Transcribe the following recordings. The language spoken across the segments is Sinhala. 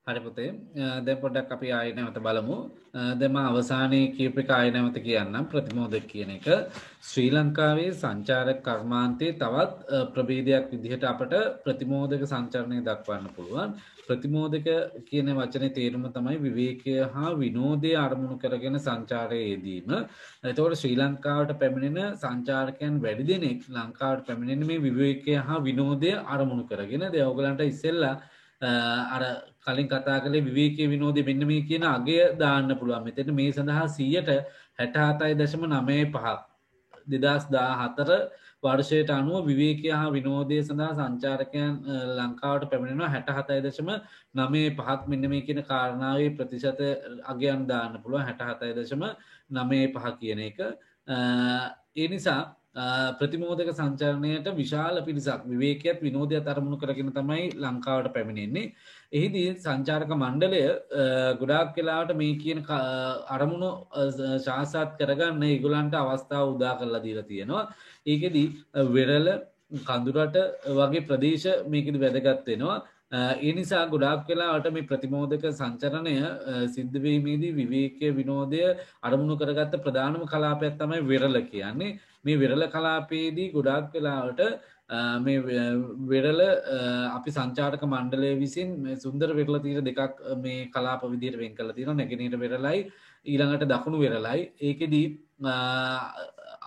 හරි පුතේ දැන් පොඩ්ඩක් අපි ආයෙ නැවත බලමු. දැන් මම අවසානයේ කියපු එක ආයෙ නැවත කියන්නම් ප්‍රතිමෝදක කියන එක. ශ්‍රී ලංකාවේ සංචාරක කර්මාන්තයේ තවත් ප්‍රභේදයක් විදිහට අපට ප්‍රතිමෝදක සංචරණය දක්වන්න පුළුවන්. ප්‍රතිමෝදක කියන වචනේ තේරුම තමයි විවේකය හා විනෝදය අරමුණු කරගෙන සංචාරයේ යෙදීම. එතකොට ශ්‍රී ලංකාවට පැමිණෙන සංචාරකයන් වැඩි දෙනෙක් ලංකාවට පැමිණෙන මේ විවේකය හා විනෝදය අරමුණු කරගෙන. දැන් ඔයගලන්ට ඉස්සෙල්ලා අර කලින් කතා කළේ විවේකී විනෝදය මෙන්න මේ කියන අගය දාන්න පුළුවන්. මෙතන මේ සඳහා 67.95 2014 වර්ෂයට අනුව විවේකී හා විනෝදය සඳහා සංචාරකයන් ලංකාවට පැමිණෙනවා 67.95ක් මෙන්න මේ කියන කාරණාවේ ප්‍රතිශත අගයන් දාන්න පුළුවන් 67.95 කියන එක. ඒ නිසා ප්‍රතිමෝදක සංචරණයට විශාල පිරිසක් විවේකයක් විනෝදයක් අරමුණු කරගෙන තමයි ලංකාවට පැමිණෙන්නේ. එහිදී සංචාරක මණ්ඩලය ගොඩාක් වෙලාවට මේ කියන අරමුණු සාක්ෂාත් කරගන්න ඒගොල්ලන්ට අවස්ථාව උදා කරලා දීලා තියෙනවා. ඒකෙදී වෙරළ කඳුරට වගේ ප්‍රදේශ මේකෙදි වැදගත් වෙනවා. ඒ නිසා ගොඩාක් වෙලාවට මේ ප්‍රතිමෝදක සංචරණය සිද්ධ වීමේදී විවේකීය විනෝදය අරමුණු කරගත්ත ප්‍රධානම කලාපයක් තමයි වෙරළ කියන්නේ. මේ වෙරළ කලාපයේදී ගොඩාක් වෙලාවට මේ වෙරළ අපි සංචාරක මණ්ඩලය විසින් සුන්දර වෙරළ තීර දෙකක් මේ කලාප විදිහට වෙන් කරලා තියෙනවා. නැගෙනහිර වෙරළයි ඊළඟට දකුණු වෙරළයි. ඒකෙදී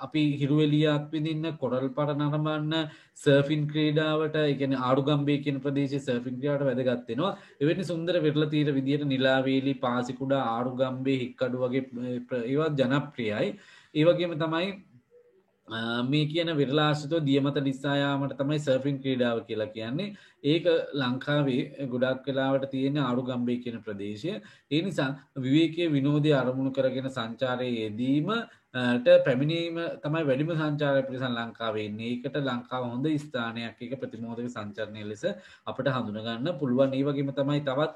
අපි හිරුවෙලියක් විඳින්න කොරල් පර නරඹන්න සර්ෆින් ක්‍රීඩාවට ඒ කියන්නේ ආඩුගම්බේ කියන ප්‍රදේශයේ සර්ෆින් ක්‍රීඩාවට වැදගත් වෙනවා. එවැනි සුන්දර වෙරළ තීර විදිහට නිලාවේලි, පාසිකුඩා, ආඩුගම්බේ, හික්කඩු වගේ ඒවා ජනප්‍රියයි. ඒ වගේම තමයි මේ කියන විරලාශ්‍රිතව දියමත දිස්සා යාමට තමයි සර්ෆින් ක්‍රීඩාව කියලා කියන්නේ. ඒක ලංකාවේ ගොඩක් වෙලාවට තියෙන ආඩුගම්බේ කියන ප්‍රදේශය. ඒ නිසා විවේකීය විනෝදය අරමුණු කරගෙන සංචාරයේ යෙදීම පැමිණීම තමයි වැඩිම සංචාරක පිරිස ලංකාවේ ඉන්නේ. ඒකට ලංකාව හොඳ ස්ථානයක්. ඒක ප්‍රතිමෝදක සංචරණය ලෙස අපිට හඳුනා ගන්න පුළුවන්. ඒ වගේම තමයි තවත්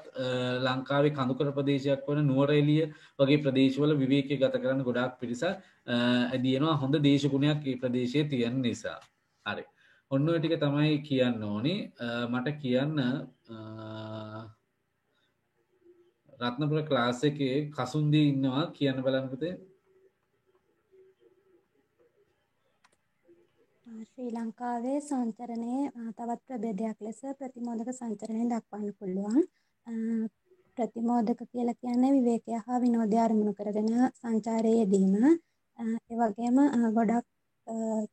ලංකාවේ කඳුකර ප්‍රදේශයක් වන නුවරඑළිය වගේ ප්‍රදේශවල විවේකී ගත කරන ගොඩාක් පිරිසක් ඇදිනවා. හොඳ දේශගුණයක් මේ ප්‍රදේශයේ තියෙන නිසා. හරි. ඔන්න ඔය ටික තමයි කියන්න ඕනේ. මට කියන්න රත්නපුර ක්ලාස් එකේ කසුන්දී ඉන්නවා කියන්න බලන්න පුතේ. ශ්‍රී ලංකාවේ සංචරණයේ තවත් ප්‍රභේදයක් ලෙස ප්‍රතිමෝදක සංචරණය දක්වන්න පුළුවන්. ප්‍රතිමෝදක කියලා කියන්නේ විවේකය හා විනෝදය අරමුණු කරගෙන සංචාරයේ යෙදීම. ඒ වගේම ගොඩක්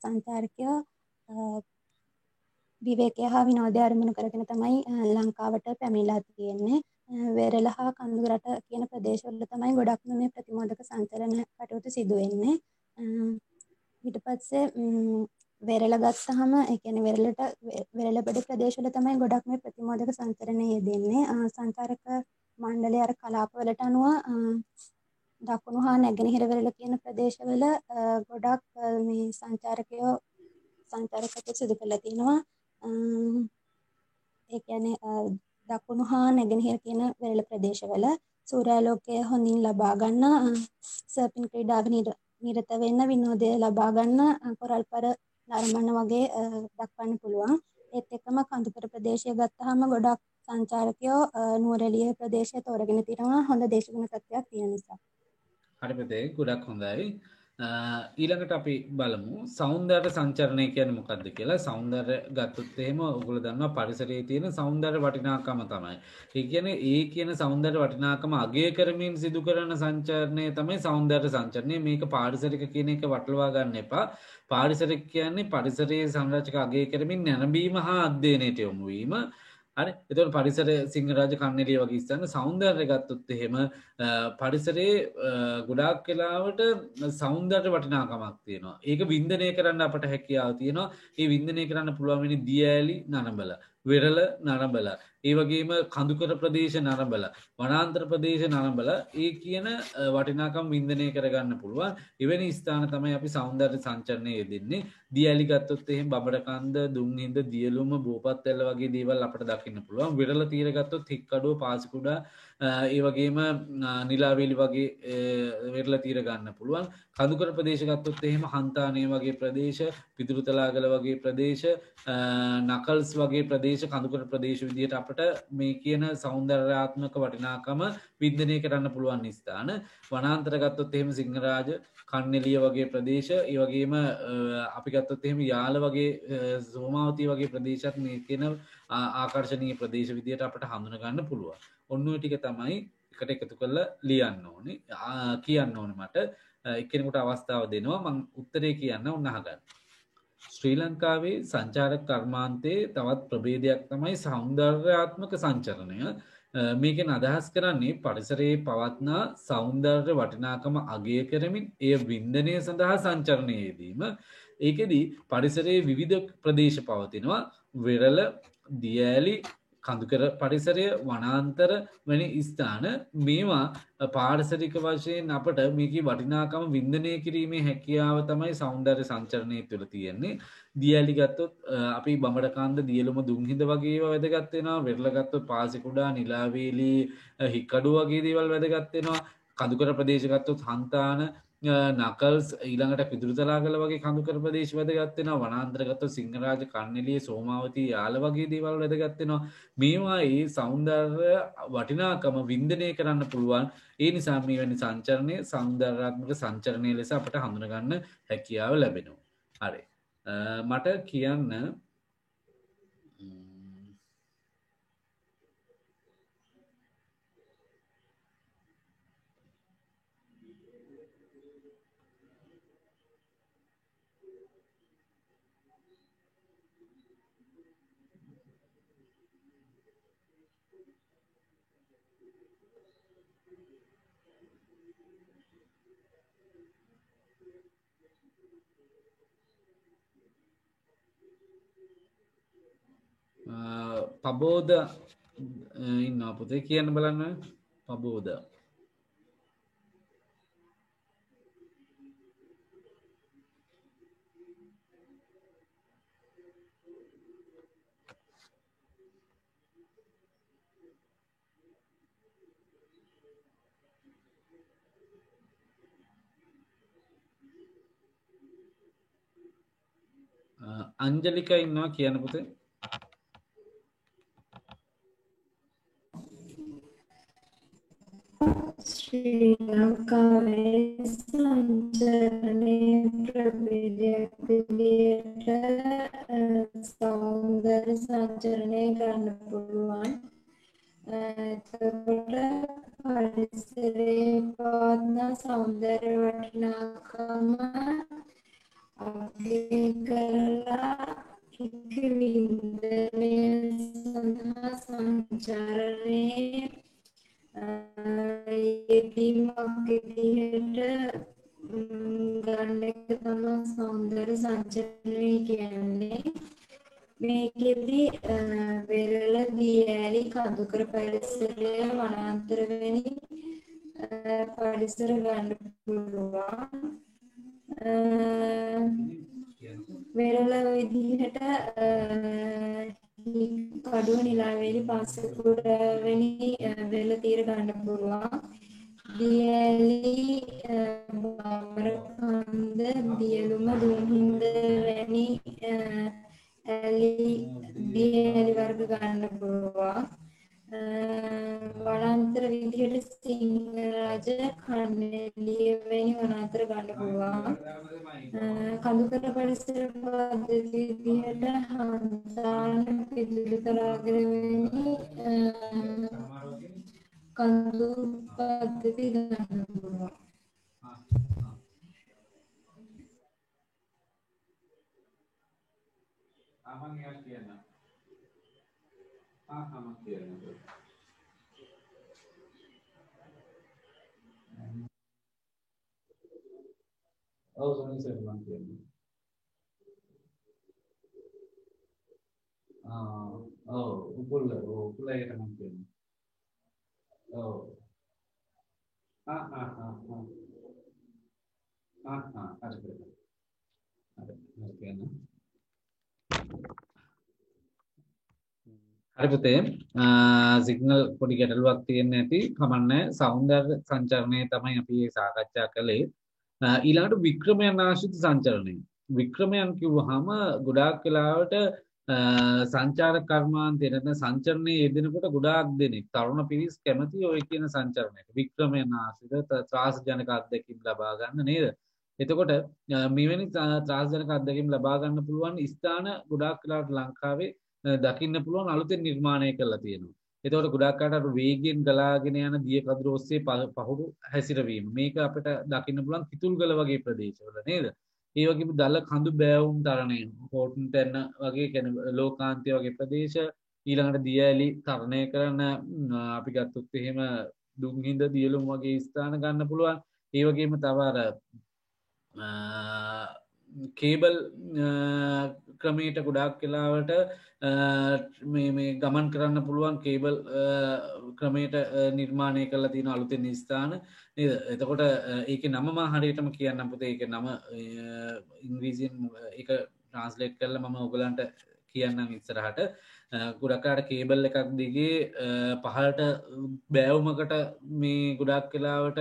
සංචාරකයෝ විවේකය හා විනෝදය අරමුණු කරගෙන තමයි ලංකාවට පැමිණලා තියෙන්නේ. වෙරළ හා කඳුරට කියන ප්‍රදේශවල තමයි ගොඩක්ම මේ ප්‍රතිමෝදක සංචරණ කටයුතු සිදු වෙන්නේ. ඊට පස්සේ වෙරළ ගත්තාම ඒ කියන්නේ වෙරළ බඩ ප්‍රදේශවල තමයි ගොඩක් මේ ප්‍රතිමෝදක සංචරණය යෙදෙන්නේ. සංචාරක මණ්ඩලය අර කලාපවලට අනුව දකුණු හා නැගෙනහිර වෙරළ කියන ප්‍රදේශවල ගොඩක් මේ සංචාරකත්වය සිදු කරලා තිනවා. ඒ කියන්නේ දකුණු හා නැගෙනහිර කියන වෙරළ ප්‍රදේශවල සූර්යාලෝකය හොඳින් ලබා ගන්න සර්ෆින් ක්‍රීඩාවේ නිරත වෙන්න විනෝදය ලබා ගන්න කොරල්පර නරඹන වගේ දක්වන්න පුළුවන්. ඒත් එක්කම කඳුකර ප්‍රදේශය ගත්තාම ගොඩක් සංචාරකයෝ නුවරඑළිය ප්‍රදේශය තෝරගෙන තිනවා හොඳ දේශගුණ තත්ත්වයක් තියෙන නිසා. හරි පුතේ ගොඩක් හොඳයි. ඊළඟට අපි බලමු සෞන්දර්ය සංචරණය කියන්නේ මොකක්ද කියලා. සෞන්දර්ය ගත්තොත් එහෙම ඔයගොල්ලෝ දන්නවා පරිසරයේ තියෙන සෞන්දර්ය වටිනාකම තමයි. ඒ කියන්නේ ඒ කියන සෞන්දර්ය වටිනාකම අගය කරමින් සිදු කරන සංචරණය තමයි සෞන්දර්ය සංචරණය. මේක පාරිසරික කියන එක වටලවා ගන්න එපා. පාරිසරික කියන්නේ පරිසරයේ සංරචක අගය කරමින් නැරඹීම හා අධ්‍යයනයට යොමු වීම. හරි. එතකොට පරිසරය සිංහරාජ කන්නේලිය වගේ ඉස්සන්න සෞන්දර්ය ගත්තොත් එහෙම පරිසරයේ ගොඩාක් වෙලාවට සෞන්දර්ය වටිනාකමක් තියෙනවා. ඒක වින්දනය කරන්න අපට හැකියාව තියෙනවා. ඒ වින්දනය කරන්න පුළුවන් වෙන්නේ දිය ඇලි නරඹලා, වෙරළ නරඹලා, ඒ වගේම කඳුකර ප්‍රදේශ නරඹලා, වනාන්තර ප්‍රදේශ නරඹලා ඒ කියන වටිනාකම් වින්දනය කරගන්න පුළුවන්. එවැනි ස්ථාන තමයි අපි සෞන්දර්ය සංචරණයේ යෙදෙන්නේ. දිය ඇලි ගත්තොත් එහෙම බබරකන්ද, දුම්හිඳ, දියලුම, බෝපත්ඇල්ල වගේ දේවල් අපට දකින්න පුළුවන්. වෙරළ තීර ගත්තොත් හික්කඩුව, පාසිකුඩා, ඒ වගේම නිලාවේලි වගේ වෙරළ තීර ගන්න පුළුවන්. කඳුකර ප්‍රදේශ ගත්තොත් එහෙම හන්තානය වගේ ප්‍රදේශ, පිදුරුතලාගල වගේ ප්‍රදේශ, නකල්ස් වගේ ප්‍රදේශ ප්‍රදේශ කඳුකර ප්‍රදේශ විදිහට අපට මේ කියන සෞන්දර්යාත්මක වටිනාකම වින්දනය කරන්න පුළුවන් ස්ථාන. වනාන්තර ගත්තොත් එහෙම සිංහරාජ කන්නෙලිය වගේ ප්‍රදේශ, ඒ වගේම අපි ගත්තොත් එහෙම යාල වගේ සෝමාවතී වගේ ප්‍රදේශත් මේ කියන ආකර්ශනීය ප්‍රදේශ විදිහට අපට හඳුන ගන්න පුළුවන්. ඔන්න ඔය ටික තමයි එකට එකතු කරලා ලියන්න ඕනේ. කියන්න ඕනේ මට. එක්කෙනෙකුට අවස්ථාව දෙනවා මම උත්තරේ කියන්න ඕන අහගන්න. ශ්‍රී ලංකාවේ සංචාරක කර්මාන්තයේ තවත් ප්‍රභේදයක් තමයි සෞන්දර්යාත්මක සංචරණය. මේකෙන් අදහස් කරන්නේ පරිසරයේ පවත්නා සෞන්දර්ය වටිනාකම අගය කරමින් එය වින්දනය සඳහා සංචරණයේදීම ඒකෙදී පරිසරයේ විවිධ ප්‍රදේශ පවතිනවා. වෙරළ, දියඇලි, කඳුකර පරිසරය, වනාන්තර වැනි ස්ථාන මේවා පාරිසරික වශයෙන් අපට මේක වටිනාකම වින්දනය කිරීමේ හැකියාව තමයි සෞන්දර්ය සංචරණය තුළ තියෙන්නේ. දියඇලි ගත්තොත් අපි බඹරකාන්ද දියලුම දුම්හිඳ වගේ වැදගත් වෙනවා. වෙරළ ගත්තොත් පාසිකුඩා, නිලාවේලි, හික්කඩු වගේ දේවල් වැදගත් වෙනවා. කඳුකර ප්‍රදේශ ගත්තොත් හන්තාන, නකල්ස්, ඊළඟට පිදුරුතලාගල වගේ කඳුකර ප්‍රදේශ වැදගත් වෙනවා. වනාන්තර ගත්තොත් සිංහරාජ, කන්නෙලිය, සෝමාවතී, යාල වගේ දේවල් වැදගත් වෙනවා. මේවා ඒ සෞන්දර්ය වටිනාකම වින්දනය කරන්න පුළුවන්. ඒ නිසා මේ වැනි සංචරණය සෞන්දර්යාත්මක සංචරණය ලෙස අපට හඳුනගන්න හැකියාව ලැබෙනවා. හරි. මට කියන්න පබෝද ඉන්න පුතේ කියන්න බලන්න. පබෝද අංජලිකා ඉන්නවා කියන්න පුතේ. ශ්‍රී ලංකාවේ සංචරණයේ ප්‍රභේදයක් විදියට සෞන්දර්ය සංචරණය ගන්න පුළුවන්. එතකොට පරිසරයේ පවත්නා සෞන්දර්ය වටිනාකම අගය කරලා එක් වින්දනය සඳහා සංචරණයේ යෙදීමක් විදිහට ගන්න එක තමයි සෞන්දර්ය සංචරණය කියන්නේ. මේකෙදි වෙරළ, දියඇලි, කඳුකර පරිසරය, වනාන්තර වැනි පරිසර ගන්න පුළුවන්. වෙරළ විදිහට කඩුව, නිලාවේලි, පාසකුඩා වැනි වෙරළ තීර ගන්න පුළුවන්. දියඇලි, බඹරකන්ද, දියලුම, දුම්හිඳ වැනි දියඇලි වර්ග ගන්න පුළුවන්. වනාන්තර විදිහට සිංහරාජ, කන්නෙලිය වැනි වනාන්තර ගන්න පුළුවන්. කඳුකර පරිසර පද්ධති විදිහට හන්තාන, පිදුරුතලාගල වැනි කඳු පද්ධති ගන්න පුළුවන්. හරි පුතේ. සිග්නල් පොඩි ගැටලුවක් තියෙන්න ඇති. කමන්නේ. සෞන්දර්ය සංචරණය තමයි අපි සාකච්ඡා කළේ. ඊළඟට වික්‍රමයන් ආශ්‍රිත සංචරණය. වික්‍රමයන් කිව්වහම ගොඩාක් වෙලාවට සංචාර කර්මාන්තය නැත්නම් සංචරණයේ යෙදෙනකොට ගොඩාක් දෙනෙක් තරුණ පිරිස් කැමති ඔය කියන සංචරණයට වික්‍රමයන් ආශ්‍රිත ත්‍රාසජනක අත්දැකීම් ලබා ගන්න නේද? එතකොට මෙවැනි ත්‍රාසජනක අත්දැකීම් ලබා ගන්න පුළුවන් ස්ථාන ගොඩාක් වෙලාවට ලංකාවේ දකින්න පුළුවන් අලුතෙන් නිර්මාණය කරලා තියෙනවා. එතකොට ගොඩාක් අයට වේගයෙන් ගලාගෙන යන දිය කඳුර ඔස්සේ පහුරු හැසිරවීම මේක අපිට දකින්න පුළුවන් කිතුල්ගල වගේ ප්‍රදේශවල නේද? ඒ වගේම දල කඳු බෑවුම් තරණය හෝටන් තැන්න වගේ කියන්නේ ලෝකාන්තය වගේ ප්‍රදේශ ඊළඟට දිය ඇලි තරණය කරන අපි ගත්තොත් එහෙම දුම්හිඳ දියලුම් වගේ ස්ථාන ගන්න පුළුවන්. ඒ වගේම තව අර කේබල් ක්‍රමයට ගොඩාක් වෙලාවට මේ ගමන් කරන්න පුළුවන් කේබල් ක්‍රමයට නිර්මාණය කරලා තියෙන අලුතෙන් ස්ථාන නේද? එතකොට ඒකේ නම මම හරියටම කියන්නම් පුතේ. ඒකේ නම ඉංග්‍රීසියෙන් ඒක ට්‍රාන්ස්ලේට් කරලා මම ඔයගලන්ට කියන්නම් ඉස්සරහට. ගොඩක් අර කේබල් එකක් දිගේ පහළට බෑවුමකට මේ ගොඩක් වෙලාවට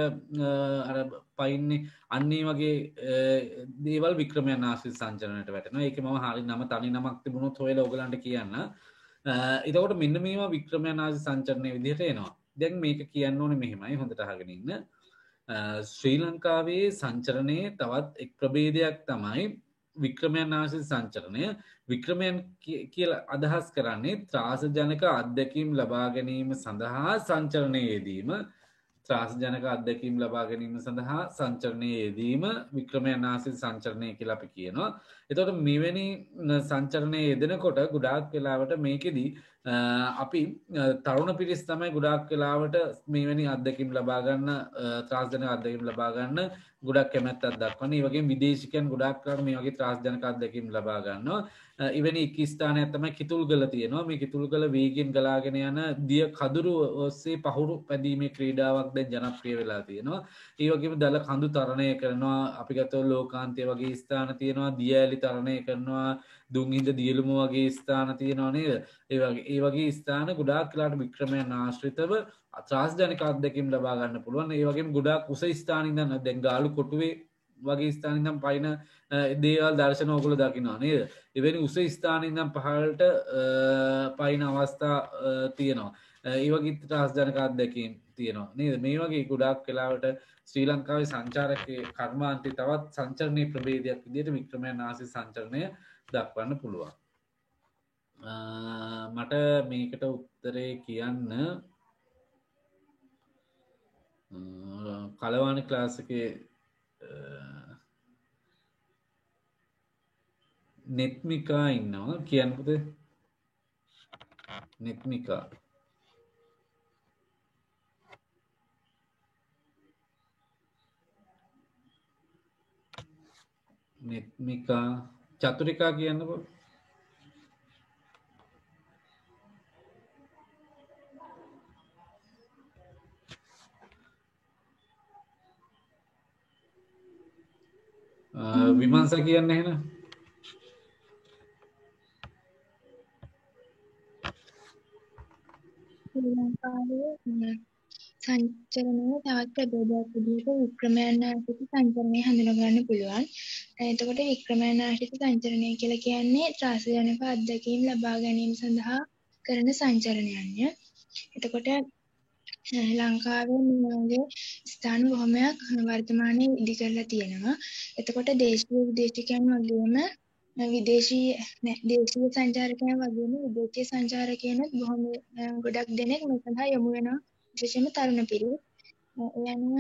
අර පයින්නේ අන්නේ වගේ දේවල් වික්‍රමයන් ආශ්‍රිත සංචරණයට වැටෙනවා. ඒකේ මම හරිය නම තනි නමක් තිබුණොත් හොයලා ඔයගලන්ට කියන්න. එතකොට මෙන්න මේවා වික්‍රමයන් ආශ්‍රිත සංචරණයේ විදිහට එනවා. දැන් මේක කියන්න ඕනේ මෙහෙමයි හොඳට අහගෙන ඉන්න. ශ්‍රී ලංකාවේ සංචරණයේ තවත් එක් ප්‍රභේදයක් තමයි වික්‍රමයන් ආශ්‍රිත සංචරණය. වික්‍රමයන් කියලා අදහස් කරන්නේ ත්‍රාසජනක අත්දැකීම් ලබා ගැනීම සඳහා සංචරණයේ යෙදීම. ත්‍රාසජනක අත්දැකීම් ලබා ගැනීම සඳහා සංචරණයේ යෙදීම වික්‍රමයන් ආශ්‍රිත සංචරණය කියලා අපි කියනවා. එතකොට මෙවැනි සංචරණයේ යෙදෙනකොට ගොඩාක් වෙලාවට මේකෙදි අපි තරුණ පිරිස් තමයි ගොඩාක් වෙලාවට මෙවැනි අත්දැකීම් ලබා ගන්න ත්‍රාසජනක අත්දැකීම් ලබා ගන්න ගොඩක් කැමැත්තක් දක්වන. ඒ වගේම විදේශිකයන් ගොඩාක් කරලා මේ වගේ ත්‍රාසජනක අත්දැකීම් ලබා ගන්නවා. ඉවෙනි එක ස්ථානයක් තමයි කිතුල්ගල තියෙනවා. මේ කිතුල්ගල වේගෙන් ගලාගෙන යන දිය කඳුරු ඔස්සේ පහුරු පැදීමේ ක්‍රීඩාවක් දැන් ජනප්‍රිය වෙලා තියෙනවා. ඒ වගේම දල කඳු තරණය කරනවා. අපි ගත්තොත් ලෝකාන්තය වගේ ස්ථාන තියෙනවා. දිය ඇලි තරණය කරනවා. දුම්හිඳ දියලුම වගේ ස්ථාන තියෙනවා නේද? ඒ වගේ ස්ථාන ගොඩාක් වෙලාට වික්‍රමයන් ආශ්‍රිතව ත්‍රාසජනක අත්දැකීම් ලබා ගන්න පුළුවන්. ඒ වගේම ගොඩාක් උස ස්ථාන ඉඳන් දැන් ගාලු කොටුවේ වගේ ස්ථාන ඉඳන් පයින් දේවල් දර්ශන ඔයගොල්ලෝ දකිනවා නේද? එවැනි උස ස්ථාන ඉඳන් පහළට පයින් අවස්ථා තියෙනවා. ඒ වගේ ත්‍රාසජනක අත්දැකීම් තියෙනවා නේද? මේ වගේ ගොඩාක් වෙලාවට ශ්‍රී ලංකාවේ සංචාරකයේ කර්මාන්තේ තවත් සංචරණීය ප්‍රභේදයක් විදිහට වික්‍රමයන් ආශ්‍රිත සංචරණය දක්වන්න පුළුවන්. මට මේකට උත්තරේ කියන්න කලවාණි ක්ලාස් එකේ නෙත්මිකා ඉන්නවා කියන්න පුතේ. නෙත්මිකා චතුරිකා කියන්නකො. විමංශ කියන්න එහෙනම්. ශ්‍රී ලංකාවේ සංචරණයේ තවත් ප්‍රභේදයක් විදිහට වික්‍රමයන් ආශ්‍රිත සංචරණය හඳුනා ගන්න පුළුවන්. එතකොට වික්‍රමයන් ආශ්‍රිත සංචරණය කියලා කියන්නේ ත්‍රාසජනක අත්දැකීම් ලබා ගැනීම සඳහා කරන සංචරණයන්ය. එතකොට ලංකාවේ මේ වගේ ස්ථාන බොහොමයක් වර්තමානයේ ඉදි කරලා තියෙනවා. එතකොට දේශීය විදේශිකයන් වගේම දේශීය සංචාරකයන් වගේම විදේශීය සංචාරකයන්ත් බොහොම ගොඩක් දෙනෙක් මේ සඳහා යොමු වෙනවා. විශේෂයෙන්ම තරුණ පිරිස්. යනුව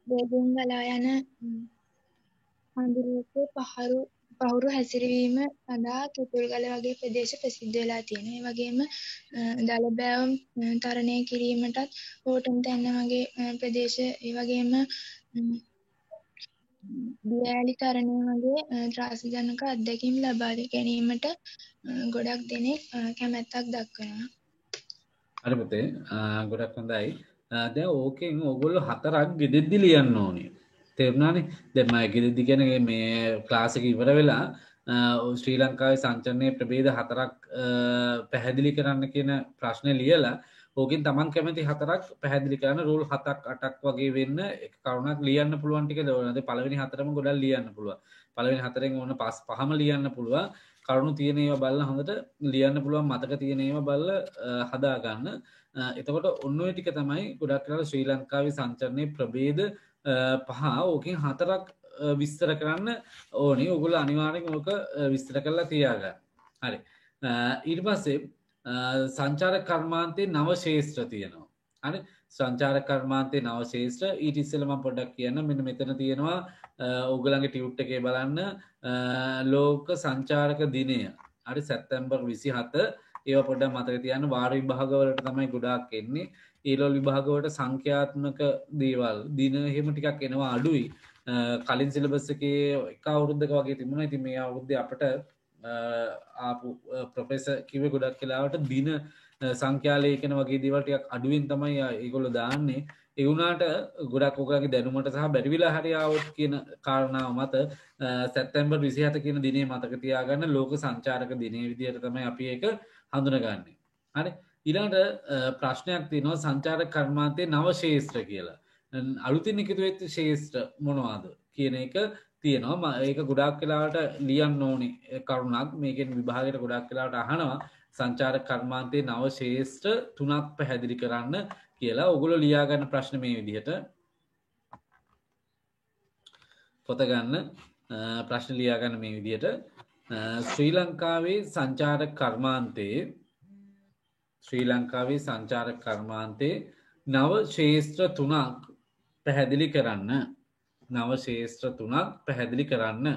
වේගයෙන් ගලා යන අඳුරේ පහුරු හැසිරවීම සඳහා කිතුල්ගල වගේ ප්‍රදේශ ප්‍රසිද්ධ වෙලා තියෙනවා. ඒ වගේම දලබෑවුම් තරණය කිරීමටත් හෝටන් තැන්න වගේ ප්‍රදේශ, ඒ වගේම දියඇලි තරණය වගේ ත්‍රාසජනක අත්දැකීම් ලබා ගැනීමට ගොඩක් දෙනෙක් කැමැත්තක් දක්වනවා. හරි පුතේ. ගොඩක් හොඳයි. දැන් ඕකෙන් ඔයගොල්ලෝ 4ක් ගෙදෙද්දි ලියන්න ඕනේ. තේරුණානේ? දැන් මම ගෙදෙද්දි කියන්නේ මේ ක්ලාස් එක ඉවර වෙලා ශ්‍රී ලංකාවේ සංචරණයේ ප්‍රභේද 4ක් පැහැදිලි කරන්න කියන ප්‍රශ්නේ ලියලා ඕකෙන් තමන් කැමති 4ක් පැහැදිලි කරන්න රූල් 7ක් 8ක් වගේ වෙන්න එක කරුණක් ලියන්න පුළුවන් ටික දවනද පළවෙනි 4ම ගොඩක් ලියන්න පුළුවන්. පළවෙනි 4ෙන් ඕන 5ම ලියන්න පුළුවන්. කරුණු තියෙන ඒවා බලලා හොඳට ලියන්න පුළුවන් මතක තියෙන ඒවා බලලා හදා ගන්න. එතකොට ඔන්න ඔය ටික තමයි ගොඩක් වෙලාවට ශ්‍රී ලංකාවේ සංචරණයේ ප්‍රභේද 5 ඕකෙන් 4ක් විස්තර කරන්න ඕනේ. ඔයගොල්ලෝ අනිවාර්යෙන් ඕක විස්තර කරලා තියාගන්න. හරි. ඊට පස්සේ සංචාරක කර්මාන්තයේ නව ශේෂ්ත්‍ර තියෙනවා. හරි. සංචාරක කර්මාන්තයේ නව ශේෂ්ත්‍ර ඊට ඉස්සෙල්ලා මම පොඩ්ඩක් කියන්න. මෙන්න මෙතන තියෙනවා ඔයගොල්ලන්ගේ ටියුට් එකේ බලන්න ලෝක සංචාරක දිනය. හරි සැප්තැම්බර් 27 ඒවා පොඩ්ඩක් මතක තියාගන්න. වාර විභාග වලට තමයි ගොඩාක් එන්නේ. ඒලොල් විභාග වලට සංඛ්‍යාත්මක දේවල් දින එහෙම ටිකක් එනවා අඩුයි. කලින් සිලබස් එකේ එක අවුරුද්දක වගේ තිබුණා. ඉතින් මේ අවුරුද්දේ අපිට ආපු ප්‍රොෆෙසර් කිව්වේ ගොඩක් වෙලාවට දින සංඛ්‍යා ලේඛන වගේ දේවල් ටිකක් අඩුවෙන් තමයි ඒගොල්ලෝ දාන්නේ. ඒ වුණාට ගොඩක් ඔයගලගේ දැනුමට සහ බැරි විලා හරි ආවොත් කියන කාරණාව මත සැප්තැම්බර් 27 කියන දිනේ මතක තියාගන්න ලෝක සංචාරක දිනේ විදියට තමයි අපි ඒක හඳුනගන්නේ. හරි. ඊළඟට ප්‍රශ්නයක් තියෙනවා සංචාරක කර්මාන්තයේ නව ශේෂ්ත්‍ර කියලා. අලුතින් එකතු වෙච්ච ශේෂ්ත්‍ර මොනවද කියන එක තියෙනවා. ඒක ගොඩක් වෙලාවට ලියන්න ඕනි කරුණක්. මේකෙන් විභාගයට ගොඩක් වෙලාවට අහනවා සංචාරක කර්මාන්තයේ නව ශේෂ්ත්‍ර 3ක් පැහැදිලි කරන්න කියලා. ඔයගොල්ලෝ ලියා ගන්න ප්‍රශ්න මේ විදිහට පොත ගන්න ප්‍රශ්න ලියා ගන්න මේ විදිහට ශ්‍රී ලංකාවේ සංචාරක කර්මාන්තයේ නව ශේෂ්ත්‍ර 3ක් පැහැදිලි කරන්න. නව ශේෂ්ත්‍ර 3ක් පැහැදිලි කරන්න.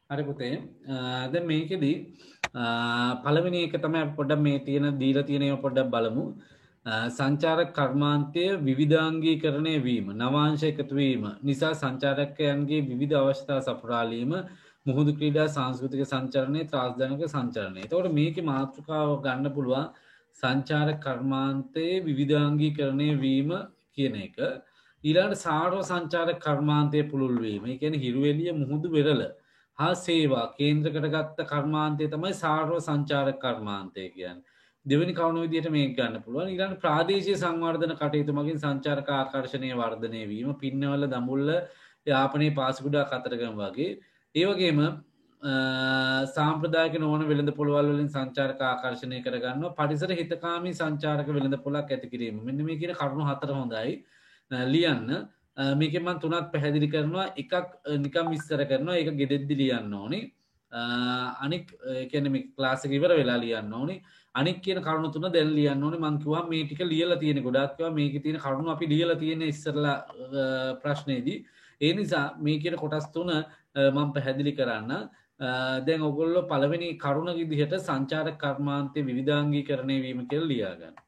හරි පුතේ. දැන් මේකෙදි පළවෙනි එක තමයි අපි පොඩ්ඩක් මේ තියෙන දීලා තියෙන ඒවා පොඩ්ඩක් බලමු. සංචාරක කර්මාන්තය විවිධාංගීකරණය වීම, නවාංශ එකතු වීම නිසා සංචාරකයන්ගේ විවිධ අවශ්‍යතා සපුරාලීම, මුහුදු ක්‍රීඩා, සංස්කෘතික සංචරණය, ත්‍රාසජනක සංචරණය. එතකොට මේකේ මාතෘකාව ගන්න පුළුවන් සංචාරක කර්මාන්තයේ විවිධාංගීකරණය වීම කියන එක. ඊළඟට සාර්ව සංචාරක කර්මාන්තයේ පුළුල් වීම. ඒ කියන්නේ හිරුවෙලිය, මුහුදු වෙරළ හා සේවා කේන්ද්‍රකට ගත්ත කර්මාන්තය තමයි සාර්ව සංචාරක කර්මාන්තය කියන්නේ. දෙවෙනි කරුණ විදිහට මේක ගන්න පුළුවන්. ඊළඟ ප්‍රාදේශීය සංවර්ධන කටයුතු මගින් සංචාරක ආකර්ෂණය වර්ධනය වීම, පින්නවල, දඹුල්ල, යාපනයේ පාසකුඩා කතරගම වගේ. ඒ වගේම සාම්ප්‍රදායික නොවන වෙළඳ පොළවල් වලින් සංචාරක ආකර්ෂණය කරගන්නවා. පරිසර හිතකාමී සංචාරක වෙළඳ පොළක් ඇති කිරීම. මෙන්න මේ කියන කරුණු 4 හොඳයි ලියන්න. මේකෙන් මම 3ක් පැහැදිලි කරනවා. එකක් නිකම් විස්තර කරනවා. ඒක ගෙදෙද්දි ලියන්න ඕනේ. අනික කියන්නේ මේ ක්ලාස් එක ඉවර වෙලා ලියන්න ඕනේ. අනික් කියන කරුණු 3 දැන් ලියන්න ඕනේ. මම කිව්වා මේ ටික ලියලා තියෙන ගොඩක් ඒවා මේකේ තියෙන කරුණු අපි ලියලා තියෙන ඉස්සරලා ප්‍රශ්නේදී. ඒ නිසා මේ කියන කොටස් 3 මම පැහැදිලි කරන්න. දැන් ඔයගොල්ලෝ පළවෙනි කරුණ විදිහට සංචාරක කර්මාන්තයේ විවිධාංගීකරණය වීම කියලා ලියා ගන්න.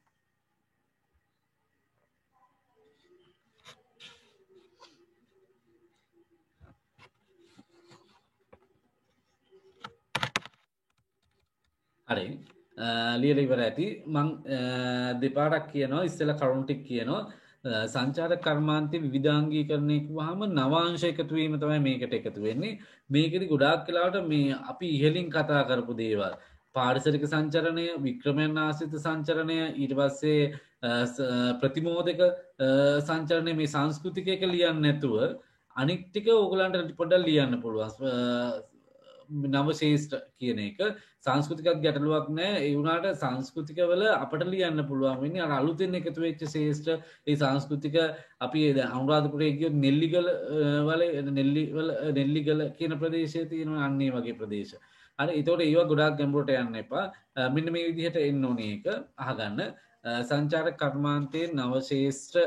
හරි. ලියලා ඉවර ඇති. මං දෙපාරක් කියනවා. ඉස්සෙල්ලා කරුණු ටික කියනවා. සංචාරක කර්මාන්තයේ විවිධාංගීකරණය කිව්වහම නවාංශ එකතු වීම තමයි මේකට එකතු වෙන්නේ. මේකෙදි ගොඩාක් වෙලාවට මේ අපි ඉහලින් කතා කරපු දේවල්, පාරිසරික සංචරණය, වික්‍රමයන් ආශ්‍රිත සංචරණය, ඊට පස්සේ ප්‍රතිමෝදක සංචරණය, මේ සංස්කෘතික එක ලියන්න නැතුව අනික් ටික ඕගලන්ට පොඩ්ඩක් ලියන්න පුළුවන්. නව ශේෂ්ත්‍ර කියන එක සංස්කෘතිකත් ගැටලුවක් නෑ. ඒ වුණාට සංස්කෘතිකවල අපට ලියන්න පුළුවන් වෙන්නේ අර අලුතෙන් එකතු වෙච්ච ශේෂ්ත්‍ර. ඒ සංස්කෘතික අපි දැන් අනුරාධපුරයේ ගියොත් නෙල්ලිගල වල නෙල්ලිගල කියන ප්‍රදේශයේ තියෙනවා අන්න ඒ වගේ ප්‍රදේශ. හරි. ඒතකොට ඒවා ගොඩාක් ගැඹුරට යන්න එපා. මෙන්න මේ විදිහට එන්න ඕනේ එක අහගන්න. සංචාරක කර්මාන්තයේ නව ශේෂ්ත්‍ර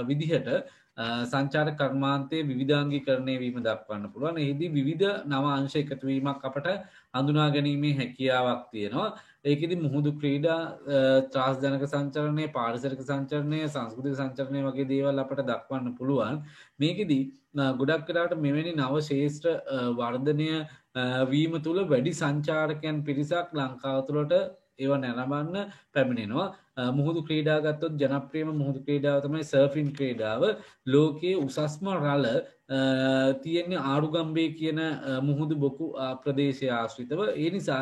විදිහට සංචාරක කර්මාන්තයේ විවිධාංගීකරණය වීම දක්වන්න පුළුවන්. එහිදී විවිධ නව අංශ එකතු වීමක් අපට හඳුනා ගැනීමේ හැකියාවක් තියෙනවා. ඒකෙදි මුහුදු ක්‍රීඩා ත්‍රාස්ජනක සංචරණය පාරිසරික සංචරණය සංස්කෘතික සංචරණය වගේ දේවල් අපට දක්වන්න පුළුවන් මේකෙදී ගොඩක් වෙලාවට මෙවැනි නව ශේෂ්ත්‍ර වර්ධනය වීම තුළ වැඩි සංචාරකයන් පිරිසක් ලංකාව තුළට ඒව නැරඹන්න පැමිණෙනවා මුහුදු ක්‍රීඩා ගත්තොත් ජනප්‍රියම මුහුදු ක්‍රීඩාව තමයි සර්ෆින් ක්‍රීඩාව ලෝකයේ උසස්ම රළ තියෙන්නේ ආරුගම්බේ කියන මුහුදු බොකු ප්‍රදේශය ආශ්‍රිතව ඒ නිසා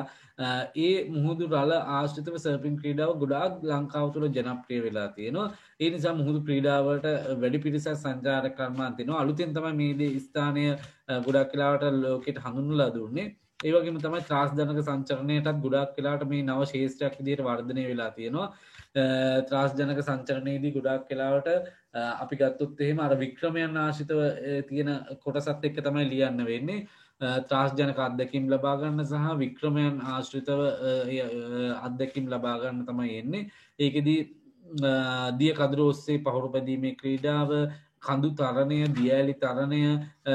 ඒ මුහුදු රළ ආශ්‍රිතව සර්ෆින් ක්‍රීඩාව ගොඩාක් ලංකාව තුළ ජනප්‍රිය වෙලා තියෙනවා ඒ නිසා මුහුදු ක්‍රීඩාවට වැඩි පිරිසක් සංචාරක කර්මාන්ත තියෙනවා අලුතෙන් තමයි මේ ස්ථානය ගොඩක් වෙලාවට ලෝකෙට හඳුන්වලා දුන්නේ ඒ වගේම තමයි ත්‍රාස්ජනක සංචරණයටත් ගොඩක් වෙලාවට මේ නව ශේෂ්ත්‍රයක් විදිහට වර්ධනය වෙලා තියෙනවා ත්‍රාස්ජනක සංචරණයේදී ගොඩක් වෙලාවට අපි ගත්තොත් එහෙම අර වික්‍රමයන් ආශ්‍රිතව තියෙන කොටසත් එක්ක තමයි ලියන්න වෙන්නේ ත්‍රාස්ජනක අත්දැකීම් ලබා ගන්න සහ වික්‍රමයන් ආශ්‍රිතව අත්දැකීම් ලබා ගන්න තමයි එන්නේ ඒකෙදී දිය කඳුර ඔස්සේ පහුරු පැදීමේ ක්‍රීඩාව කඳු තරණය දියඇලි තරණය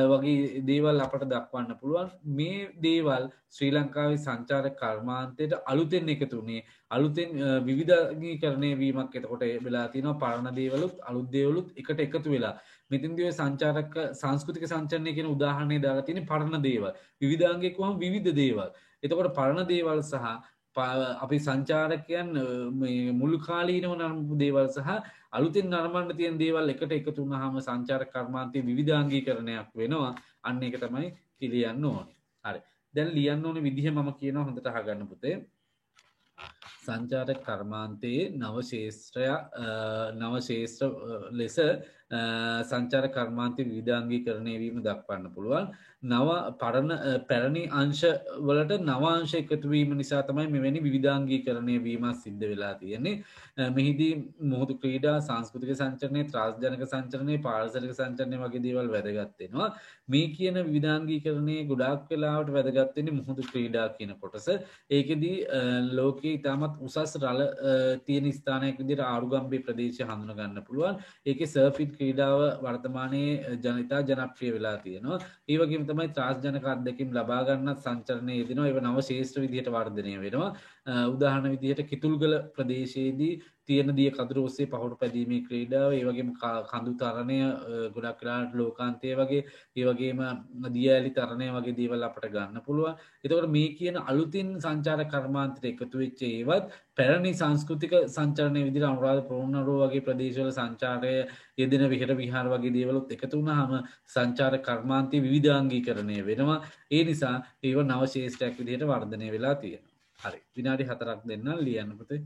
වගේ දේවල් අපට දක්වන්න පුළුවන් මේ දේවල් ශ්‍රී ලංකාවේ සංචාරක කර්මාන්තයට අලුතෙන් එකතුනේ අලුතෙන් විවිධගී කරණය වීමක් එතකොට වෙලා තියෙනවා පරණ දේවලුත් අලුත් දේවලුත් එකට එකතු වෙලා මෙතින්දිව සංචාරක සංස්කෘතික සංචරණය කියන උදාහරණය දාලා තියෙන පරණ දේවල් විවිධාංගයක් වහම විවිධ දේවල් එතකොට පරණ දේවල් සහ අපි සංචාරකයන් මුළු කාලීනව නරඹපු දේවල් සහ අලුතින් නරඹන්න තියෙන දේවල් එකට එකතු වුණාම සංචාරක කර්මාන්තයේ විවිධාංගීකරණයක් වෙනවා අන්න ඒක තමයි ලියන්න ඕනේ හරි දැන් ලියන්න ඕනේ විදිහ මම කියනවා හොඳට අහගන්න පුතේ සංචාරක කර්මාන්තයේ නව ශේෂ්ත්‍ර ලෙස සංචාරක කර්මාන්තයේ විවිධාංගීකරණය වීම දක්වන්න පුළුවන් නව පැරණි අංශ වලට නව අංශ එකතු වීම නිසා තමයි මෙවැනි විවිධාංගීකරණය වීම සිද්ධ වෙලා තියෙන්නේ මෙහිදී මුහුදු ක්‍රීඩා සංස්කෘතික සංචරණය ත්‍රාස්ජනක සංචරණය පාරිසරික සංචරණය වගේ දේවල් වැදගත් වෙනවා මේ කියන විවිධාංගීකරණයේ ගොඩාක් වෙලාවට වැදගත් වෙන්නේ මුහුදු ක්‍රීඩා කියන කොටස ඒකෙදී ලෝකයේ ඉතාමත් උසස් රළ තියෙන ස්ථානයක් විදිහට ආරුගම්බේ ප්‍රදේශය හඳුන ගන්න පුළුවන් ඒකේ සර්ෆින් ක්‍රීඩාව වර්තමානයේ ජනිතා ජනප්‍රිය වෙලා තියෙනවා ඒ වගේම තමයි ත්‍රාස්ජනක අත්දැකීම් ලබා ගන්නත් සංචරණයේ යෙදෙනවා ඒව නව ශේෂ්ත්‍ර විදිහට වර්ධනය වෙනවා උදාහරණ විදිහට කිතුල්ගල ප්‍රදේශයේදී තියෙන දිය කඳුර ඔස්සේ පහුරු පැදීමේ ක්‍රීඩාව ඒ වගේම කඳු තරණය ගොඩක් වෙලාවට ලෝකාන්තය වගේ ඒ වගේම දියඇලි තරණය වගේ දේවල් අපට ගන්න පුළුවන් එතකොට මේ කියන අලුතින් සංචාරක කර්මාන්තයට එකතු වෙච්ච ඒවත් පැරණි සංස්කෘතික සංචරණය විදිහට අනුරාධපුර පොළොන්නරුව වගේ ප්‍රදේශවල සංචාරය යෙදෙන විහෙර විහාර වගේ දේවලුත් එකතු වුණාම සංචාරක කර්මාන්තයේ විවිධාංගීකරණය වෙනවා ඒ නිසා ඒව නව ශේෂ්ත්‍රයක් විදිහට වර්ධනය වෙලා තියෙනවා හරි විනාඩි 4ක් දෙන්න ලියන්න පුතේ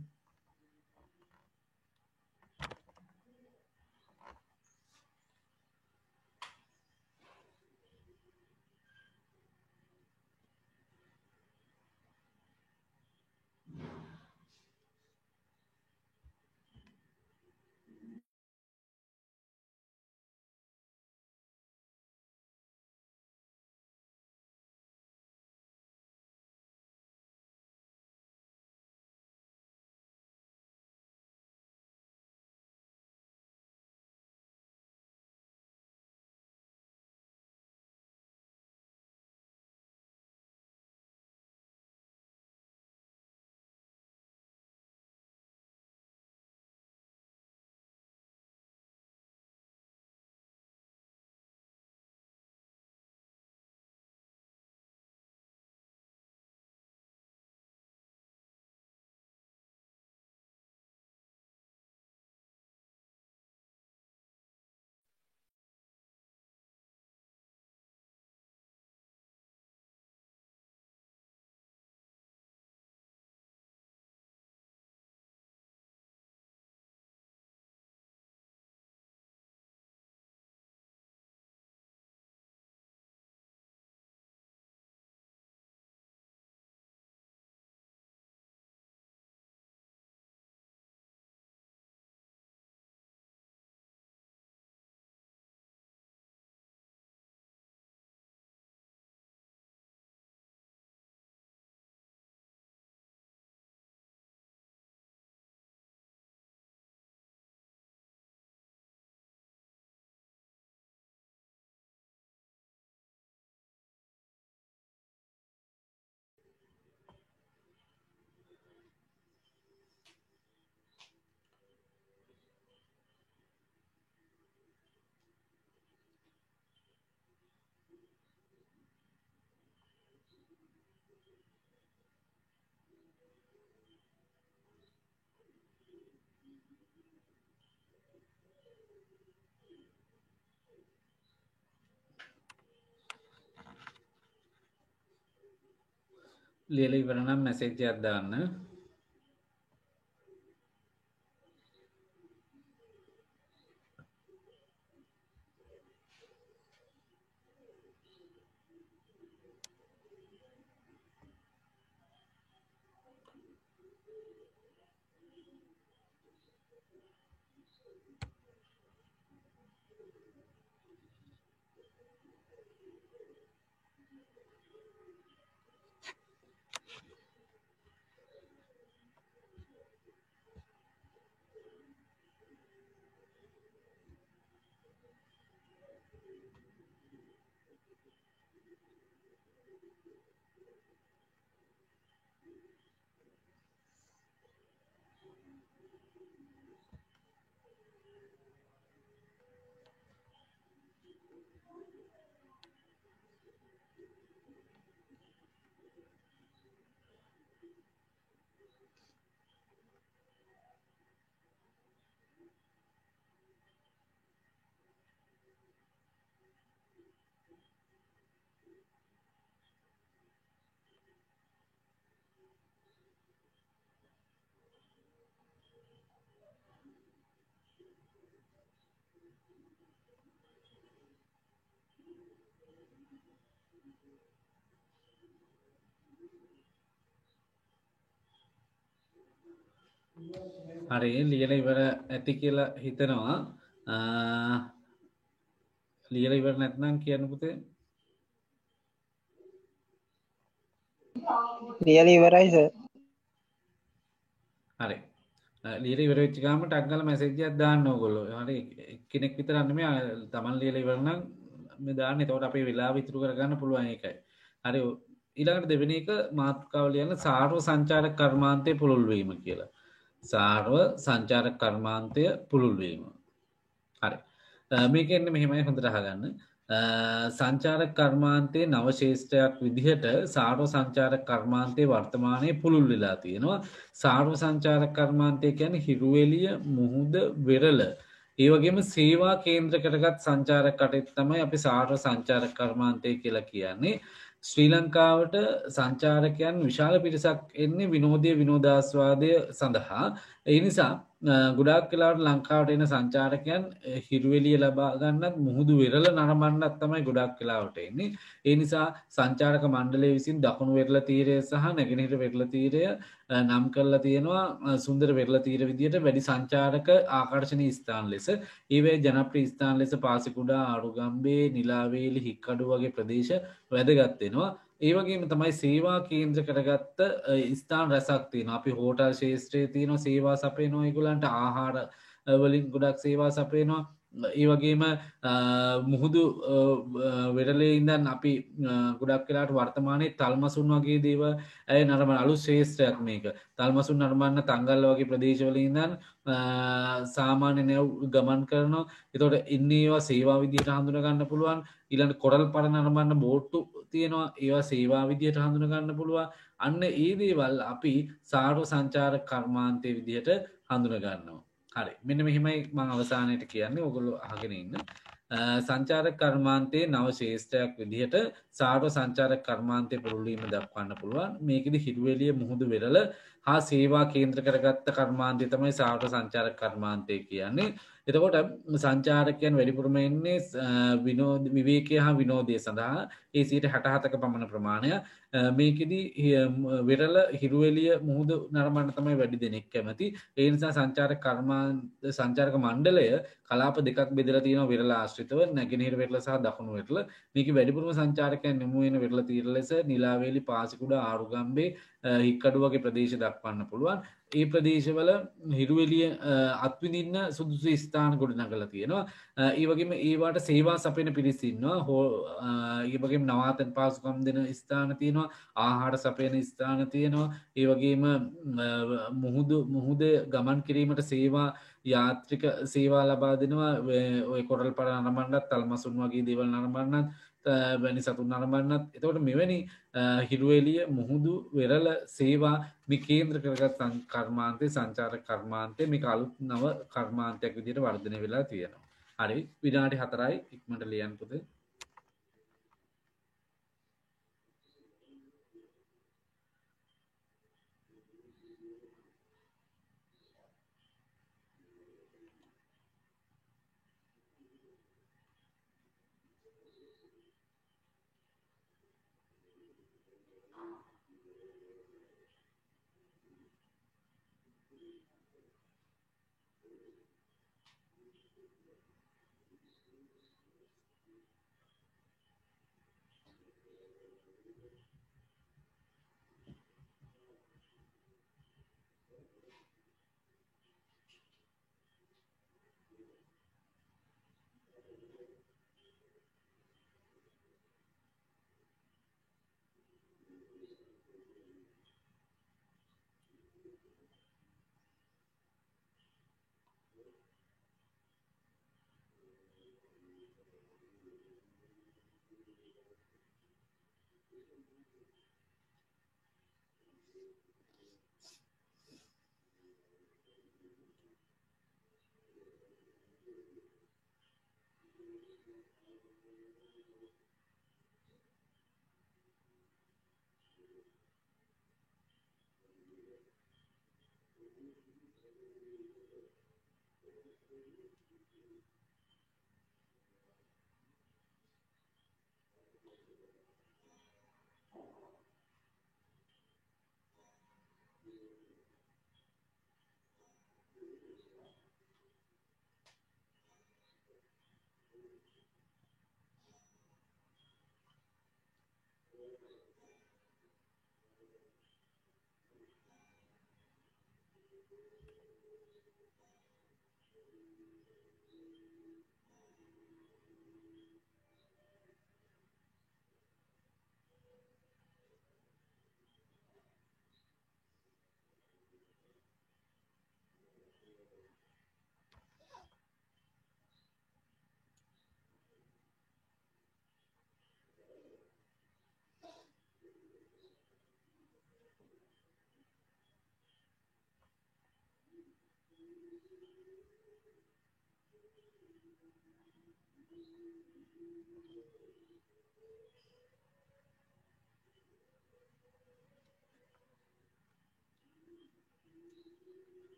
ලියලා ඉවර නම් මැසේජ් එකක් දාන්න. හරි ලියලා ඉවර ඇති කියලා හිතනවා. ලියලා ඉවර නැත්නම් කියන්න පුතේ. ලියලා ඉවරයි සර්. හරි. ලියලා ඉවර වෙච්ච ගාම ටක් ගාලා මැසේජ් එකක් දාන්න ඕගොල්ලෝ. හරි එක්කෙනෙක් විතර නෙමෙයි තමන් ලියලා ඉවර නම් මේ දාන්න. එතකොට අපේ වෙලාව ඉතුරු කරගන්න පුළුවන් ඒකයි. හරි ඊළඟට දෙවෙනි එක මාතෘකාව ලියන්න සාර්ව සංචාරක කර්මාන්තයේ පුළුල් වීම කියලා. සාර්ව සංචාරක කර්මාන්තය පුළුල් වීම. හරි. මේක එන්නේ මෙහෙමයි හොඳට අහගන්න. සංචාරක කර්මාන්තයේ නව ශේෂ්ත්‍රයක් විදිහට සාර්ව සංචාරක කර්මාන්තයේ වර්තමානයේ පුළුල් වෙලා තියෙනවා. සාර්ව සංචාරක කර්මාන්තය කියන්නේ හිරුවෙලිය, මුහුද, වෙරළ ඒ වගේම සේවා කේන්ද්‍ර කරගත් සංචාරක කටයුතු තමයි අපි සාර්ව සංචාරක කර්මාන්තය කියලා කියන්නේ. ශ්‍රී ලංකාවට සංචාරකයන් විශාල පිරිසක් එන්නේ විනෝදය විනෝදාස්වාදය සඳහා. ඒ නිසා ගොඩාක් වෙලාවට ලංකාවට එන සංචාරකයන් හිරුවෙලිය ලබා ගන්නත් මුහුදු වෙරළ නරඹන්නත් තමයි ගොඩක් වෙලාවට එන්නේ. ඒ නිසා සංචාරක මණ්ඩලය විසින් දකුණු වෙරළ තීරය සහ නැගෙනහිර වෙරළ තීරය නම් කරලා තියෙනවා සුන්දර වෙරළ තීර විදියට වැඩි සංචාරක ආකර්ශනීය ස්ථාන ලෙස. ඒවේ ජනප්‍රිය ස්ථාන ලෙස පාසිකුඩා, ආරුගම්බේ, නිලාවේලි, හික්කඩු වගේ ප්‍රදේශ වැදගත් වෙනවා. ඒ වගේම තමයි සේවා කේන්ද්‍ර කරගත්ත ස්ථාන රැසක් තියෙනවා. අපි හෝටල් ශේෂ්ත්‍රයේ තියෙනවා සේවා සපයනවා ඒගොල්ලන්ට ආහාර වලින් ගොඩක් සේවා සපයනවා. ඒ වගේම මුහුදු වෙරළේ ඉඳන් අපි ගොඩක් වෙලාට වර්තමානයේ තල්මසුන් වගේ දේවල් නරඹන අලුත් ශේෂ්ත්‍රයක් මේක. තල්මසුන් නරඹන්න තංගල්ල වගේ ප්‍රදේශවල ඉඳන් සාමාන්‍ය නැව් ගමන් කරනවා. එතකොට ඉන්නේ ඒවා සේවා විදියට හඳුනා ගන්න පුළුවන්. ඊළඟ කොරල් පර නරඹන්න බෝට්ටු තියෙනවා. ඒවා සේවා විදියට හඳුනා ගන්න පුළුවන්. අන්න ඒ දේවල් අපි සාර්ව සංචාරක කර්මාන්තයේ විදියට හඳුනා ගන්නවා. හරි මෙන්න මෙහෙමයි මම අවසානයේට කියන්නේ ඔයගොල්ලෝ අහගෙන ඉන්න. සංචාරක කර්මාන්තයේ නව ශේෂ්ත්‍රයක් විදිහට සාර්ව සංචාරක කර්මාන්තයේ පුළුල් වීම දක්වන්න පුළුවන්. මේකෙදි හිරුවෙලිය, මුහුදු වෙරළ හා සේවා කේන්ද්‍ර කරගත්ත කර්මාන්තය තමයි සාර්ව සංචාරක කර්මාන්තය කියන්නේ. එතකොට සංචාරකයන් වැඩිපුරම එන්නේ විනෝද විවේකය හා විනෝදය සඳහා. ඒ 67ක පමණ ප්‍රමාණය. මේකෙදි වෙරළ, හිරුවෙලිය, මුහුදු නරඹන්න තමයි වැඩි දෙනෙක් කැමති. ඒ නිසා සංචාරක මණ්ඩලය කලාප දෙකක් බෙදලා තියෙනවා වෙරළ ආශ්‍රිතව නැගෙනහිර වෙරළ සහ දකුණු වෙරළ. මේකේ වැඩිපුරම සංචාරකයන් යොමු වෙන වෙරළ තීර ලෙස නිලාවේලි, පාසිකුඩා, ආරුගම්බේ, හික්කඩු වගේ ප්‍රදේශ දක්වන්න පුළුවන්. ඒ ප්‍රදේශවල හිරුවෙලිය අත්විඳින්න සුදුසු ස්ථාන ගොඩනගලා තියෙනවා. ඒ වගේම ඒවට සේවා සපයන පිරිස ඉන්නවා. ඒ වගේම නවාතැන් පාසුකම් දෙන ස්ථාන තියෙනවා. ආහාර සපයන ස්ථාන තියෙනවා. ඒ වගේම මුහුද ගමන් කිරීමට සේවා යාත්‍රික සේවා ලබා දෙනවා. ඔය කොරල් පර නරඹන්නත්, තල්මසුන් වගේ දේවල් නරඹන්නත්, වැනි සතුන් නරඹන්නත්. එතකොට මෙවැනි හිරුවෙලිය, මුහුදු වෙරළ සේවා මේ කේන්ද්‍ර කරගත් කර්මාන්තයේ සංචාරක කර්මාන්තයේ මේක අලුත් නව කර්මාන්තයක් විදිහට වර්ධනය වෙලා තියෙනවා. හරි විනාඩි 4යි ඉක්මනට ලියන්න පුතේ.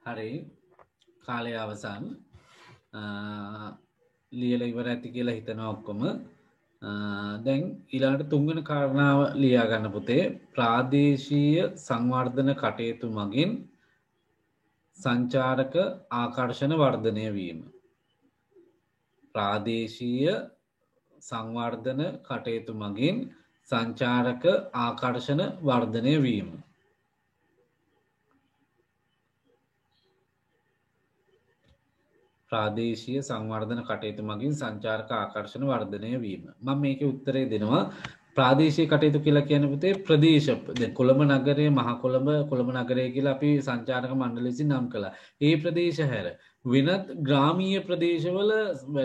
හරි කාලය අවසන් ලියලා ඉවර ඇති කියලා හිතනවා ඔක්කොම. දැන් ඊළඟට තුන්වෙනි කාරණාව ලියා ගන්න පුතේ. ප්‍රාදේශීය සංවර්ධන කටයුතු මගින් සංචාරක ආකර්ෂණ වර්ධනය වීම. ප්‍රාදේශීය සංවර්ධන කටයුතු මගින් සංචාරක ආකර්ෂණ වර්ධනය වීම. ප්‍රාදේශීය සංවර්ධන කටයුතු මගින් සංචාරක ආකර්ෂණ වර්ධනය වීම. මම මේකේ උත්තරේ දෙනවා. ප්‍රාදේශීය කටයුතු කියලා කියන පුතේ ප්‍රදේශ දැන් කොළඹ නගරයේ මහ කොළඹ නගරය කියලා අපි සංචාරක මණ්ඩලය විසින් නම් කළා. ඒ ප්‍රදේශ හැර වෙනත් ග්‍රාමීය ප්‍රදේශවල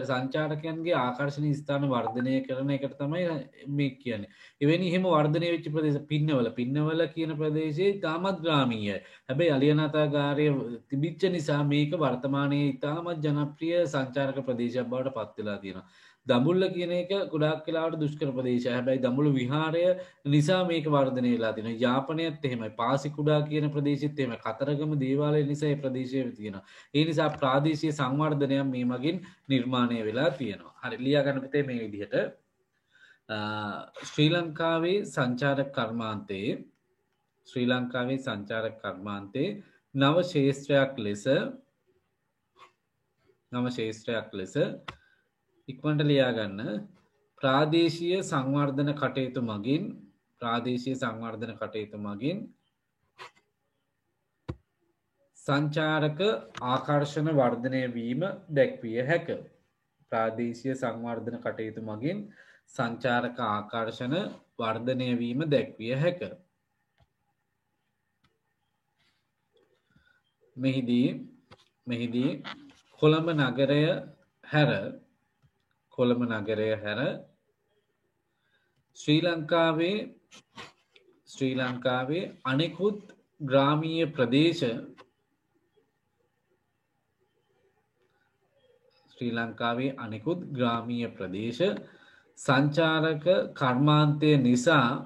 සංචාරකයන්ගේ ආකර්ෂණීය ස්ථාන වර්ධනය කරන එකට තමයි මේ කියන්නේ. එවැනි එහෙම වර්ධනය වෙච්ච ප්‍රදේශ පින්නවල කියන ප්‍රදේශයේ තාමත් ග්‍රාමීයයි. හැබැයි අලියනාතාගාරය තිබිච්ච නිසා මේක වර්තමානයේ ඉතාමත් ජනප්‍රිය සංචාරක ප්‍රදේශයක් බවට පත් වෙලා තියෙනවා. දඹුල්ල කියන එක ගොඩාක් වෙලාවට දුෂ්කර ප්‍රදේශය. හැබැයි දඹුල්ල විහාරය නිසා මේක වර්ධනය වෙලා තියෙනවා. යාපනයේත් එහෙමයි. පාසිකුඩා කියන ප්‍රදේශෙත් එහෙමයි. කතරගම දේවාලය නිසා මේ ප්‍රදේශයේ තියෙනවා. ඒ නිසා ප්‍රාදේශීය සංවර්ධනයක් මේ මගින් නිර්මාණය වෙලා තියෙනවා. හරි ලියා ගන්න පුතේ මේ විදිහට ශ්‍රී ලංකාවේ සංචාරක කර්මාන්තයේ නව ශේෂ්ත්‍රයක් ලෙස ඉක්මනට ලියා ගන්න. ප්‍රාදේශීය සංවර්ධන කටයුතු මගින් සංචාරක ආකර්ෂණ වර්ධනය වීම දැක්විය හැක. ප්‍රාදේශීය සංවර්ධන කටයුතු මගින් සංචාරක ආකර්ෂණ වර්ධනය වීම දැක්විය හැක. මෙහිදී කොළඹ නගරය හැර ශ්‍රී ලංකාවේ අනෙකුත් ග්‍රාමීය ප්‍රදේශ සංචාරක කර්මාන්තය නිසා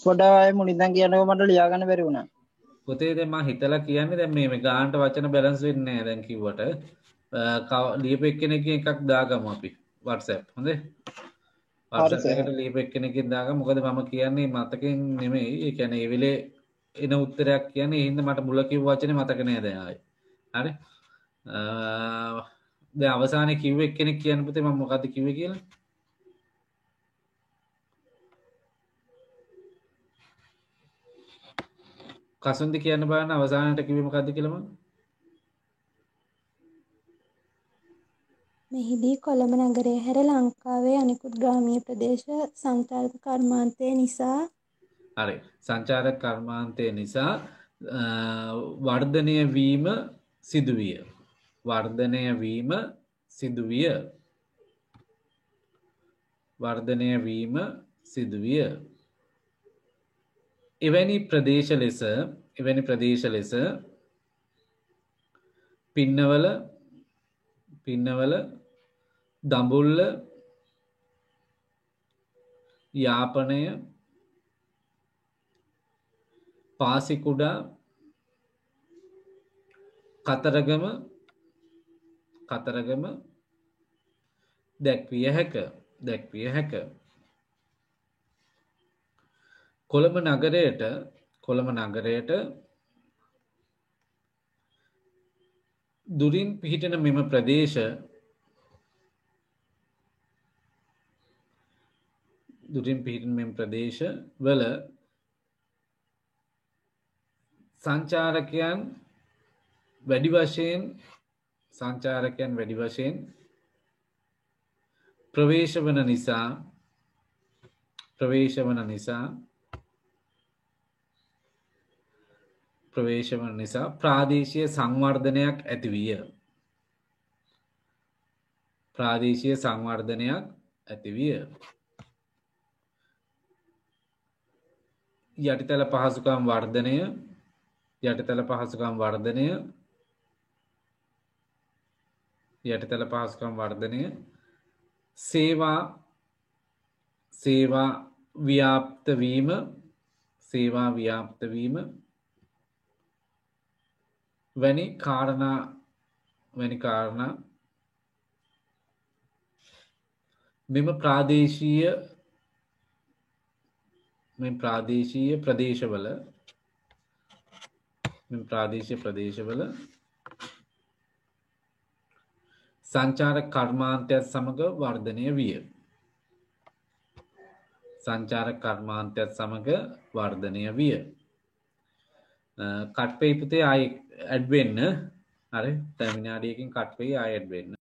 පොඩ්ඩක් මුලින්දන් කියනකො මට ලියා ගන්න බැරි වුණා. පුතේ දැන් මම හිතලා කියන්නේ දැන් මේ ගානට වචන බැලන්ස් වෙන්නේ නැහැ දැන් කිව්වට. ලියපු එක්කෙනෙක්ගෙන් එකක් දාගමු අපි WhatsApp. හොඳේ? WhatsApp එකට ලියපු එක්කෙනෙක්ගෙන් දාගමු. මොකද මම කියන්නේ මතකෙන් නෙමෙයි. ඒ කියන්නේ ඒ වෙලේ එන උත්තරයක් කියන්නේ ඒ හින්දා මට මුල කිව්ව වචනේ මතක නෑ දැන් ආයේ. හරි? දැන් අවසානයේ කිව්ව එක්කෙනෙක් කියන්න පුතේ මම මොකද්ද කිව්වේ කියලා? කසුන්දි කියන්න බලන්න අවසානට කිව්වේ මොකද්ද කියලා මම? මෙහිදී කොළඹ නගරය හැර ලංකාවේ අනෙකුත් ග්‍රාමීය ප්‍රදේශ සංචාරක කර්මාන්තය නිසා හරි. සංචාරක කර්මාන්තය නිසා වර්ධනය වීම සිදුවිය. වර්ධනය වීම සිදුවිය. වර්ධනය වීම සිදුවිය. එවැනි ප්‍රදේශ ලෙස පින්නවල දඹුල්ල යාපනය පාසිකුඩා කතරගම දැක්විය හැක. කොළඹ නගරයට දුරින් පිහිටන මෙම ප්‍රදේශ වල සංචාරකයන් වැඩි වශයෙන් ප්‍රවේශ වන නිසා ප්‍රාදේශීය සංවර්ධනයක් ඇතිවිය. යටිතල පහසුකම් වර්ධනය සේවා ව්‍යාප්ත වීම වැනි කාරණා මෙම ප්‍රාදේශීය ප්‍රදේශවල සංචාරක කර්මාන්තයත් සමග වර්ධනය විය. කට් වෙයි පුතේ ආයි ඇඩ් වෙන්න. හරි. තව විනාඩියකින් කට් වෙයි ආයි ඇඩ් වෙන්න.